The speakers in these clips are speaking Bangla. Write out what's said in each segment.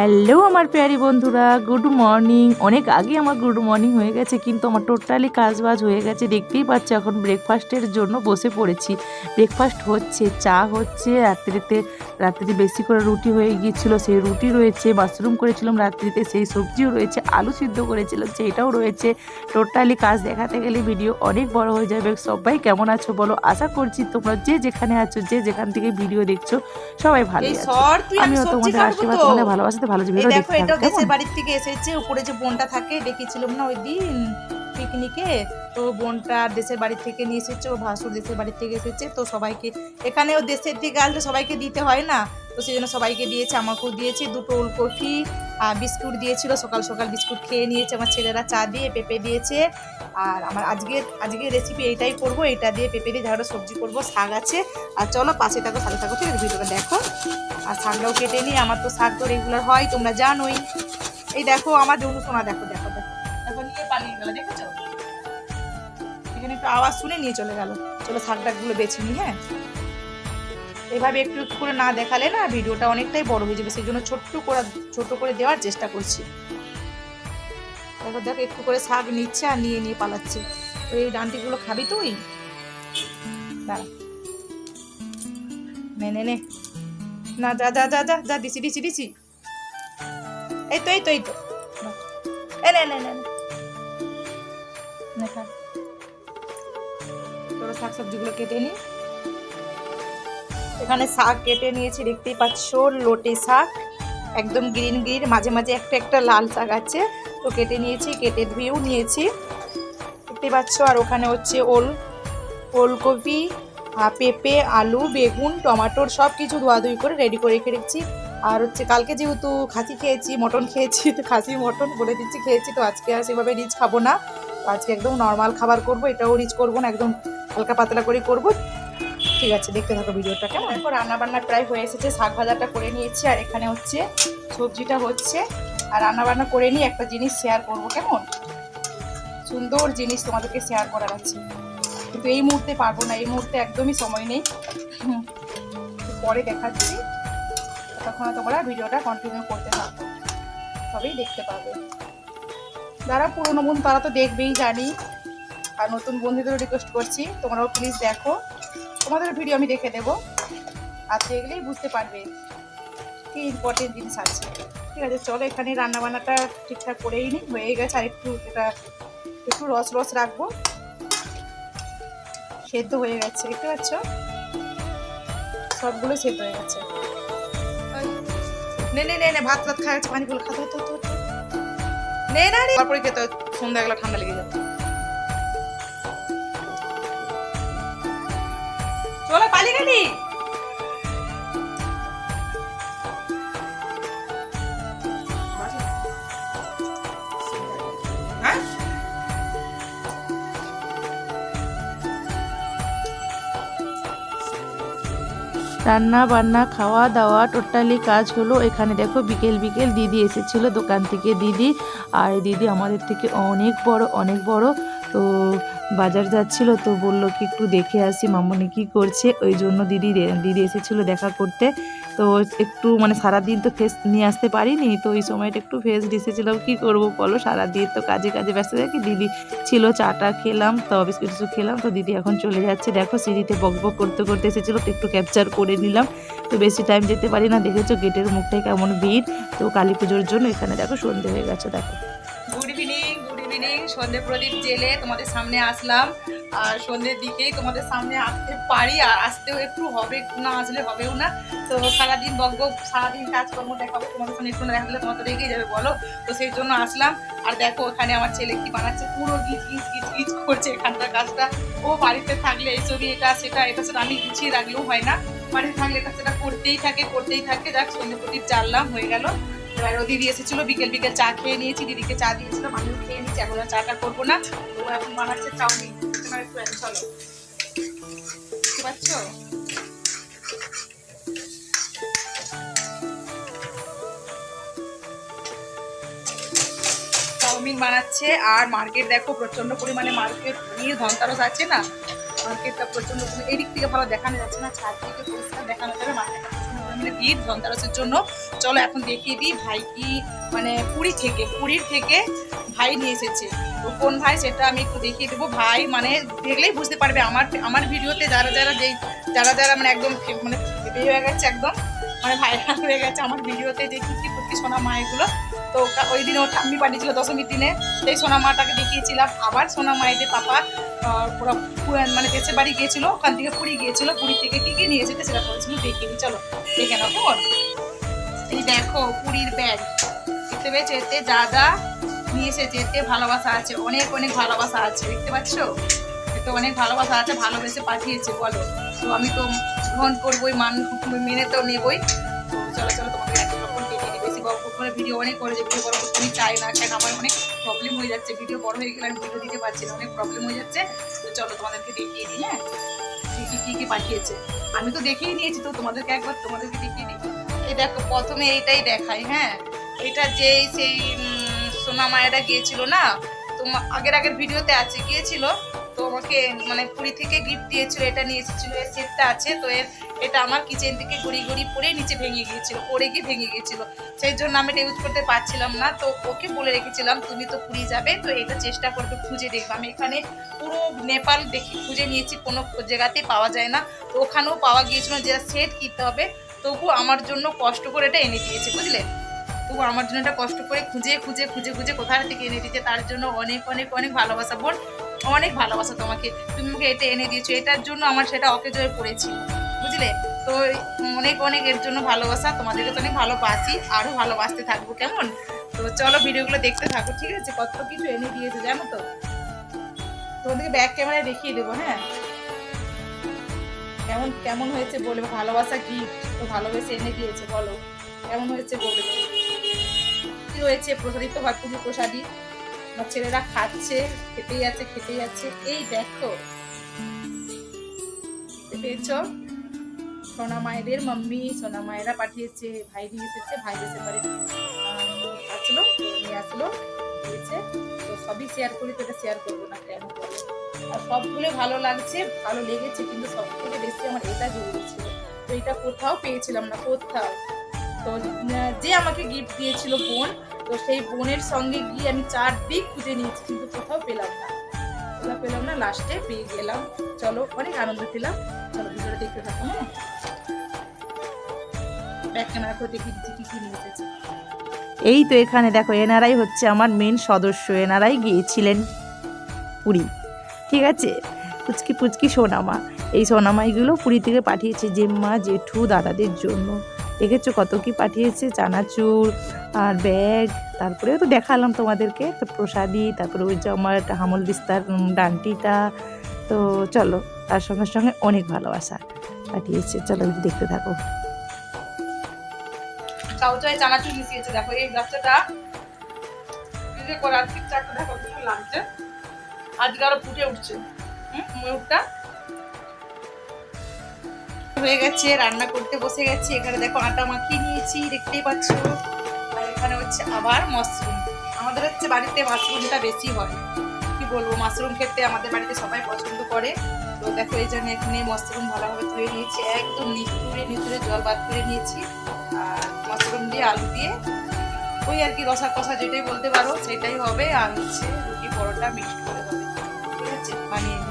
হ্যালো আমার প্যারি বন্ধুরা, গুড মর্নিং। অনেক আগে আমার গুড মর্নিং হয়ে গেছে, কিন্তু আমার টোটালি কাজবাজ হয়ে গেছে। দেখতেই পাচ্ছ এখন ব্রেকফাস্টের জন্য বসে পড়েছি। ব্রেকফাস্ট হচ্ছে, চা হচ্ছে। রাত্রিতে বেশি করে রুটি হয়ে গিয়েছিলো, সেই রুটি রয়েছে। মাশরুম করেছিলাম রাত্রিতে, সেই সবজিও রয়েছে। আলু সিদ্ধ করেছিলাম, সেইটাও রয়েছে। টোটালি কাজ দেখাতে গেলে ভিডিও অনেক বড় হয়ে যাবে। সবাই কেমন আছো বলো? আশা করছি তোমরা যে যেখানে আছো, যে যেখান থেকে ভিডিও দেখছো, সবাই ভালো আছো। আমিও তোমাদের আশীর্বাদ, তোমাদের ভালোবাসাতে ভালো ভিডিও দেখতে থাকো। এটাও দেশের বাড়ির থেকে এসেছে। উপরে যে বোনটা থাকে, ডেকেছিলাম না ওই দিন পিকনিকে, তো বোনটা দেশের বাড়ি থেকে নিয়ে এসেছে। ও ভাসুর দেশের বাড়ি থেকে এসেছে, তো সবাইকে এখানেও দেশের থেকে আসলে সবাইকে দিতে হয় না, তো সেই জন্য সবাইকে দিয়েছে। আমাকেও দিয়েছি। দুটো ওলকপি আর বিস্কুট দিয়েছিল। সকাল সকাল বিস্কুট খেয়ে নিয়েছে আমার ছেলেরা। চা দিয়ে পেঁপে দিয়েছে। আর আমার আজকে রেসিপি এইটাই করবো, এইটা দিয়ে পেঁপে দিয়ে ঝাড়া সবজি করবো। শাক আছে। আর চলো পাশে থাকো, সাথে থাকো, ঠিক আছে? ভিডিওটা দেখো। আর শাকটাও কেটে নিই। আমার তো শাক তো রেগুলার হয়, তোমরা জানোই। এই দেখো আমার জন্য সোনা, দেখো দেখো দেখো দেখো, নিয়ে পালিয়ে গেল, দেখেছো? এখানে একটু আওয়াজ শুনে নিয়ে চলে গেল। চলো শাকটাগুলো বেছে নিই। হ্যাঁ, এভাবে একটু একটু করে না দেখালে না ভিডিওটা অনেকটাই বড় হয়ে যাবে, সেই জন্য ছোট করে দেওয়ার চেষ্টা করছি। দেখো দেখো, একটু করে শাক নিচ্ছে আর নিয়ে নিয়ে পালাচ্ছে। ওই ডান্টিগুলো খাবি তুই? দাঁড়া, নে না, যা যা যা যা যা, দিছি। এই তো এ নে খা। তোরা শাক সবজিগুলো কেটে নি। এখানে শাক কেটে নিয়েছি, দেখতেই পাচ্ছ, লোটে শাক, একদম গ্রিন, মাঝে মাঝে একটা লাল শাক আছে, তো কেটে নিয়েছি, কেটে ধুয়েও নিয়েছি, দেখতেই পাচ্ছ। আর ওখানে হচ্ছে ওলকপি, পেঁপে, আলু, বেগুন, টমাটোর সব কিছু ধোয়াধুয়ি করে রেডি করে রেখে রেখেছি। আর হচ্ছে কালকে যেহেতু খাসি খেয়েছি, মটন খেয়েছি, তো খাসি মটন বলে দিচ্ছি খেয়েছি, তো আজকে আর সেভাবে রিচ খাবো না। তো আজকে একদম নর্মাল খাবার করব, এটাও রিচ করবো না, একদম হালকা পাতলা করে করব। ঠিক আছে, দেখতে থাকো ভিডিওটা। কেমন? দেখো রান্নাবান্না প্রায় হয়ে এসেছে। শাক ভাজাটা করে নিয়েছি, আর এখানে হচ্ছে সবজিটা হচ্ছে। আর রান্নাবান্না করে নিয়ে একটা জিনিস শেয়ার করবো, কেমন? সুন্দর জিনিস তোমাদেরকে শেয়ার করার আছে, কিন্তু এই মুহূর্তে পারবো না, এই মুহূর্তে একদমই সময় নেই। পরে দেখাচ্ছি, তখন তোমরা ভিডিওটা কন্টিনিউ করতে থাকো, তবেই দেখতে পাবে। যারা পুরনো বন্ধু তারা তো দেখবেই জানি, আর নতুন বন্ধুদেরও রিকোয়েস্ট করছি তোমরাও প্লিজ দেখো, তোমাদের ভিডিও আমি দেখে দেবো, আর দেখলেই বুঝতে পারবে কি ইম্পর্টেন্ট জিনিস আছে। ঠিক আছে, চলো এখানে রান্নাবান্নাটা ঠিকঠাক করেই নিই, হয়ে গেছে। আর একটু রস রাখবো, সেদ্ধ হয়ে গেছে, দেখতে পাচ্ছ, সবগুলো সেদ্ধ হয়ে গেছে। নে ভাত খাওয়া গেছে, পানিগুলো খাতে নে না রে, তারপরে খেতে সন্ধ্যাবেলা ঠান্ডা লেগে যাবে। চলো পালিয়ে গেলি। হ্যাঁ, রান্না বান্না খাওয়া দাওয়া টোটালি কাজ হলো। এখানে দেখো বিকেল দিদি এসেছিল দোকান থেকে। দিদি আমাদের থেকে অনেক বড়, তো বাজার যাচ্ছিল, তো বললো কি একটু দেখে আসি মামনি কি করছে, ওই জন্য দিদি এসেছিল দেখা করতে। তো একটু মানে সারাদিন তো ফেস নিয়ে আসতে পারিনি, তো ওই সময়টা একটু ফেস এসেছিলাম। কি করবো বলো, সারাদিন তো কাজে ব্যস্ত থাকি। দিদি ছিল, চাটা খেলাম, তো বিস্কুট খেলাম, তো দিদি এখন চলে যাচ্ছে। দেখো সিঁড়িতে বকবক করতে এসেছিলো, তো একটু ক্যাপচার করে নিলাম। তো বেশি টাইম যেতে পারি না, দেখেছো গেটের মুখটাই কেমন ভিড়। তো কালী পুজোর জন্য এখানে দেখো সন্ধে হয়ে গেছে। দেখো, গুড ইভিনিং, সন্ধে প্রদীপ জেলে তোমাদের সামনে আসলাম। আর সন্ধ্যের দিকেই তোমাদের সামনে আসতে পারি, আর আসতেও একটু হবে, একটু না আসলে হবেও না। তো সারাদিন সারাদিন কাজকর্ম দেখাবো তোমাদের সামনে, একটু না দেখালে তোমার তো রেগে যাবে বলো, তো সেই জন্য আসলাম। আর দেখো ওখানে আমার ছেলে কি বানাচ্ছে, পুরো গিজ করছে এখানকার কাজটা। ও বাড়িতে থাকলে এইসবই এটা সেটা আমি গুছিয়ে রাখলেও হয় না, বাড়িতে থাকলে এটা সেটা করতেই থাকে। যাক, সন্ধে প্রদীপ জ্বাললাম, হয়ে গেল। এবার ও দিদি এসেছিল, বিকেল চা খেয়ে নিয়েছি, দিদিকে চা দিয়েছিলাম, আমিও খেয়ে নিয়েছি। এখন আর চাটা করবো না, ও এখন বানাচ্ছে চাউমিন। চলো, বুঝতে পারছো? চাউমিন বানাচ্ছে। আর মার্কেট দেখো, প্রচন্ড পরিমাণে মার্কেট নিয়ে, ধনতারস আছে না, মার্কেটটা প্রচন্ড, এদিক থেকে ভালো দেখানো যাচ্ছে না, ছাদ থেকে পরিষ্কার দেখানো যাবে, মার্কেটটা প্রচন্ড মানে ভিড় ধনতেরাসের জন্য। চলো এখন দেখিয়ে দিই ভাই কি মানে পুরীর থেকে ভাই নিয়ে এসেছে। তো কোন ভাই সেটা আমি একটু দেখিয়ে দেবো। ভাই মানে দেখলেই বুঝতে পারবে আমার ভিডিওতে যারা মানে একদম মানে হয়ে গেছে একদম মানে ভাইরাল হয়ে গেছে আমার ভিডিওতে যে কি সোনা মা এগুলো। তো ওই দিনে ওর ঠাম্মি পাঠিয়েছিল দশমীর দিনে, সেই সোনা মাটাকে দেখিয়েছিলাম। আবার সোনা মায়েদের পাপা পুরো মানে দেশের বাড়ি গিয়েছিল, ওখান থেকে পুরী গিয়েছিল, পুরী থেকে কি নিয়ে এসেছে সেটা করেছিল দেখিনি। চলো দেখে নাও কেমন। এই দেখো পুরীর ব্যাগ দেখতে পেয়েছো, এতে যা নিয়ে এসেছে এতে ভালোবাসা আছে, অনেক ভালোবাসা আছে, দেখতে পাচ্ছ এতে অনেক ভালোবাসা আছে, ভালোবেসে পাঠিয়েছে বলো। তো আমি তো গ্রহণ করবোই, মেনে তো নেবই। তো চলো তোমাকে একরকম দেখিয়ে দিই। বেশি বড় করে ভিডিও অনেক করে যে ভিডিও বড় করতে আমি চাই না, কেন আমার অনেক প্রবলেম হয়ে যাচ্ছে, ভিডিও বড় হয়ে গেলে আমি ভিডিও দিতে পারছি না, অনেক প্রবলেম হয়ে যাচ্ছে। তো চলো তোমাদেরকে দেখিয়ে দিই। হ্যাঁ কি পাঠিয়েছে আমি তো দেখিয়ে নিয়েছি, তো তোমাদেরকে দেখিয়ে দিই। এই দেখো প্রথমে এইটাই দেখাই। হ্যাঁ এটা যেই সেই সোনা মায়েরা গিয়েছিল না, তো আগের ভিডিওতে আছে গিয়েছিল, তো আমাকে মানে পুরী থেকে গিফট দিয়েছিল, এটা নিয়ে এসেছিল, এর সেটটা আছে। তো এটা আমার কিচেন থেকে গড়ি পড়ে নিচে ভেঙে গিয়েছিল, সেই জন্য আমি এটা ইউজ করতে পারছিলাম না। তো ওকে বলে রেখেছিলাম তুমি তো পুরী যাবে, তো এটা চেষ্টা করবে খুঁজে দেখবে। আমি এখানে পুরো নেপাল খুঁজে নিয়েছি, কোনো জায়গাতেই পাওয়া যায় না। তো ওখানেও পাওয়া গিয়েছিল যে সেট কিনতে হবে, তবু আমার জন্য কষ্ট করে এটা এনে দিয়েছে, বুঝলে। তবু আমার জন্য এটা কষ্ট করে খুঁজে কোথা থেকে এনে দিয়েছে, তার জন্য অনেক ভালোবাসা বোন, অনেক ভালোবাসা তোমাকে। তুমি আমাকে এটা এনে দিয়েছো, এটার জন্য আমার সেটা অকেজ হয়ে পড়েছিল, বুঝলে। তো অনেক এর জন্য ভালোবাসা, তোমাদেরকে তো অনেক ভালোবাসি, আরও ভালোবাসতে থাকবো কেমন। তো চলো ভিডিওগুলো দেখতে থাকো, ঠিক আছে। কত কিছু এনে দিয়েছে জানো তো, তোমাদেরকে ব্যাক ক্যামেরায় দেখিয়ে দেবো। হ্যাঁ কেমন হয়েছে বলবে, ভালোবাসা গিফট তো ভালোবেসে এনে দিয়েছে, বলো কেমন হয়েছে বলবে। কি হয়েছে, প্রসাদিত ভাত পুজো প্রসাদী, আমার ছেলেরা খাচ্ছে, খেতেই আছে। এই দেখো পেয়েছ, সোনা মায়েদের মাম্মি, সোনা মায়েরা পাঠিয়েছে, ভাই নিয়ে এসেছে, ভাই দেশের বাড়ি আসলো, নিয়ে আসলো দিয়েছে। তো সবই শেয়ার করি, তো এটা শেয়ার করবো না কেন বলো। আর সবগুলো ভালো লাগছে, ভালো লেগেছে, কিন্তু সব থেকে বেশি আমার এটা জরুরি ছিল। তো এটা কোথাও পেয়েছিলাম না, কোথাও। তো যে আমাকে গিফট দিয়েছিল বোন, তো সেই বোনের সঙ্গে গিয়ে আমি 4 দিক খুঁজে নিয়েছি, কিন্তু কোথাও পেলাম না, লাস্টে পেয়ে গেলাম। চলো অনেক আনন্দ পেলাম, চলো ভিডিওটা দেখতে থাকো। হ্যাঁ ব্যাক ক্যামেরা করে দেখিয়ে দিচ্ছি কি নিয়ে এসেছে। এই তো এখানে দেখো, এনারাই হচ্ছে আমার মেন সদস্য, এনারাই গিয়েছিলেন পুরী, ঠিক আছে। পুচকি সোনামা, এই সোনামাইগুলো পুরী থেকে পাঠিয়েছে জেম্মা, জেঠু, দাদাদের জন্য। দেখেছো কত কি পাঠিয়েছে, চানাচুর আর ব্যাগ, তারপরে তো দেখালাম তোমাদেরকে, তো প্রসাদী, তারপরে ওই যে আমার একটা হামল দিস্তার ডান্টিটা। তো চলো, তার সঙ্গে অনেক ভালোবাসা পাঠিয়েছে, চলো দেখতে থাকো। চাউচাই চানাচুর মিশিয়েছে, দেখো এই বাচ্চাটা করার ঠিকঠাক দেখো কিছু লাগছে, আজকে আরো ফুটে উঠছে। ময়ূরটা হয়ে গেছে, রান্না করতে বসে গেছি। এখানে দেখো আটা মাখিয়ে নিয়েছি, দেখতেই পাচ্ছ। আর এখানে হচ্ছে আবার মাশরুম, আমাদের হচ্ছে বাড়িতে মাশরুমটা বেশি হয়, কি বলবো, মাশরুম খেতে আমাদের বাড়িতে সবাই পছন্দ করে। তো দেখো এই জন্য এখানে মাশরুম ভালোভাবে ধুয়ে নিয়েছি, একদম নিচুরে জল বাদ করে নিয়েছি। আর মাশরুম দিয়ে আলু দিয়ে ওই আর কি রসা কষা যেটাই বলতে পারো সেটাই হবে। আর হচ্ছে রুটি পরোটা মিক্সড করে হবে, ঠিক আছে, বানিয়ে নিই।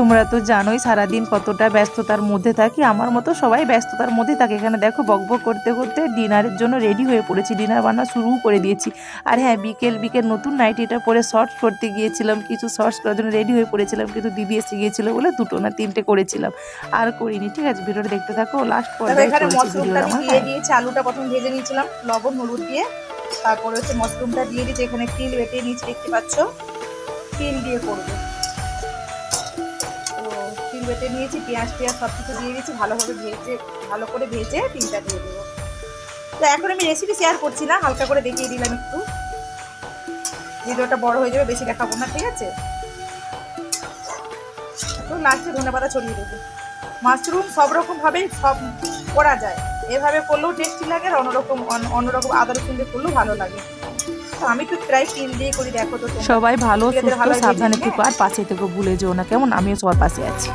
তোমরা তো জানোই সারাদিন কতটা ব্যস্ততার মধ্যে থাকি, আমার মতো সবাই ব্যস্ততার মধ্যে থাকে। এখানে দেখো বকবক করতে ডিনারের জন্য রেডি হয়ে পড়েছি, ডিনার বান্না শুরু করে দিয়েছি। আর হ্যাঁ বিকেল নতুন নাইটিটা পরে শর্টস করতে গিয়েছিলাম, কিছু শর্টস করার জন্য রেডি হয়ে পড়েছিলাম, কিন্তু দিদি এসে গিয়েছিলো বলে 2 না 3টে করেছিলাম, আর করিনি। ঠিক আছে, ভিডিওটা দেখতে থাকো, লাস্ট পর্যায়ে দিয়ে দিয়েছি। আলুটা প্রথম ভেজে নিয়েছিলাম লবণ হলুদ দিয়ে, তারপরে হচ্ছে মাশরুমটা দিয়ে দিয়েছি। এখানে তিল বেটে নিয়েছি, দেখতে পাচ্ছ, তিল দিয়ে করবো। তিল বেটে নিয়েছি, পেঁয়াজ সব কিছু দিয়ে দিয়েছি, ভালো করে ভেজে তিলটা দিয়ে দেবো। তো এখন আমি রেসিপি শেয়ার করছি না, হালকা করে দেখিয়ে দিলাম একটু, ভিডিওটা বড় হয়ে যাবে, বেশি দেখাবো না, ঠিক আছে। তো লাস্টে ধনেপাতা ছড়িয়ে দেবো। মাশরুম সব রকমভাবেই সব করা যায়, এভাবে করলেও টেস্টি লাগে, আর অন্যরকম আদা রসুন দিয়ে করলেও ভালো লাগে। তো আমি তো প্রায় তিল দিয়ে করি, দেখো তো সবাই ভালো সুস্থ সাবধানে থেকো, আর পাশে থেকো, ভুলে যেও না কেমন, আমিও সবার পাশে আছি।